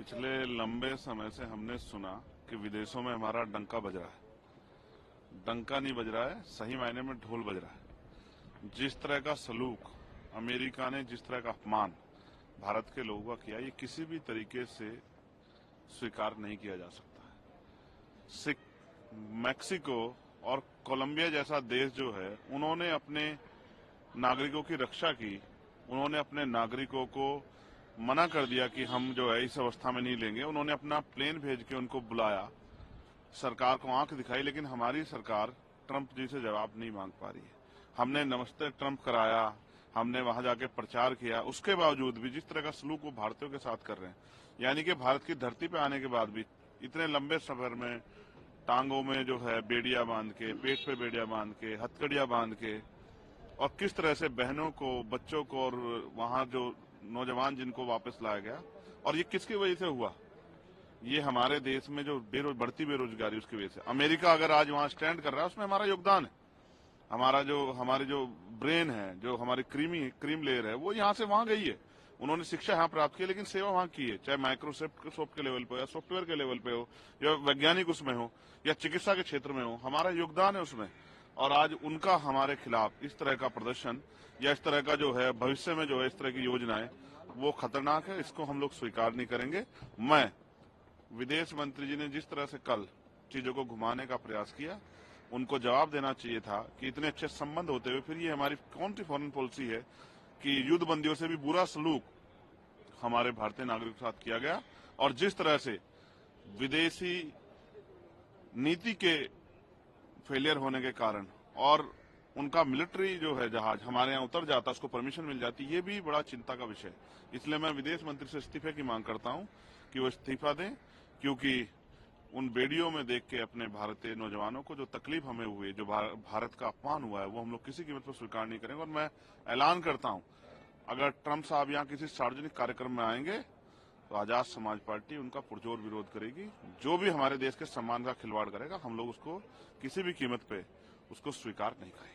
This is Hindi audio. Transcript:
पिछले लंबे समय से हमने सुना कि विदेशों में हमारा डंका बज रहा है। डंका नहीं बज रहा है, सही मायने में ढोल बज रहा है। जिस तरह का सलूक अमेरिका ने, जिस तरह का अपमान भारत के लोगों का किया, ये किसी भी तरीके से स्वीकार नहीं किया जा सकता है। मैक्सिको और कोलंबिया जैसा देश जो है, उन्होंने अपने नागरिकों की रक्षा की। उन्होंने अपने नागरिकों को मना कर दिया कि हम जो है इस अवस्था में नहीं लेंगे। उन्होंने अपना प्लेन भेज के उनको बुलाया, सरकार को आंख दिखाई, लेकिन हमारी सरकार ट्रंप जी से जवाब नहीं मांग पा रही है। हमने नमस्ते ट्रंप कराया, हमने वहां जाके प्रचार किया, उसके बावजूद भी जिस तरह का सलूक वो भारतीयों के साथ कर रहे हैं, यानी कि भारत की धरती पे आने के बाद भी इतने लंबे सफर में टांगों में जो है बेड़िया बांध के, पेट पे बेड़िया बांध के, हथकड़ियां बांध के, और किस तरह से बहनों को, बच्चों को और वहां जो नौजवान जिनको वापस लाया गया, और ये किसकी वजह से हुआ? ये हमारे देश में जो बढ़ती बेरोजगारी, उसकी वजह से। अमेरिका अगर आज वहां स्टैंड कर रहा है, उसमें हमारा योगदान है। हमारे जो ब्रेन है, जो हमारी क्रीम लेयर है, वो यहाँ से वहां गई है। उन्होंने शिक्षा यहाँ प्राप्त की, लेकिन सेवा वहां की है, चाहे माइक्रोसॉफ्ट के लेवल पे या सॉफ्टवेयर के लेवल पे हो, या वैज्ञानिक उसमें हो, या चिकित्सा के क्षेत्र में हो, हमारा योगदान है उसमें। और आज उनका हमारे खिलाफ इस तरह का प्रदर्शन, या इस तरह का जो है भविष्य में जो है इस तरह की योजनाएं, वो खतरनाक है। इसको हम लोग स्वीकार नहीं करेंगे। मैं विदेश मंत्री जी ने जिस तरह से कल चीजों को घुमाने का प्रयास किया, उनको जवाब देना चाहिए था कि इतने अच्छे संबंध होते हुए फिर ये हमारी कौन सी फॉरेन पॉलिसी है कि युद्ध बंदियों से भी बुरा सलूक हमारे भारतीय नागरिकों के साथ किया गया। और जिस तरह से विदेशी नीति के फेलियर होने के कारण और उनका मिलिट्री जो है जहाज हमारे यहाँ उतर जाता, उसको परमिशन मिल जाती, ये भी बड़ा चिंता का विषय। इसलिए मैं विदेश मंत्री से इस्तीफे की मांग करता हूं कि वो इस्तीफा दें, क्योंकि उन वीडियो में देख के अपने भारतीय नौजवानों को जो तकलीफ हमें हुई, जो भारत का अपमान हुआ है, वो हम लोग किसी कीमत पर स्वीकार नहीं करेंगे। और मैं ऐलान करता हूं, अगर ट्रंप साहब यहाँ किसी सार्वजनिक कार्यक्रम में आएंगे तो आजाद समाज पार्टी उनका पुरजोर विरोध करेगी। जो भी हमारे देश के सम्मान का खिलवाड़ करेगा, हम लोग उसको किसी भी कीमत पे उसको स्वीकार नहीं करेंगे।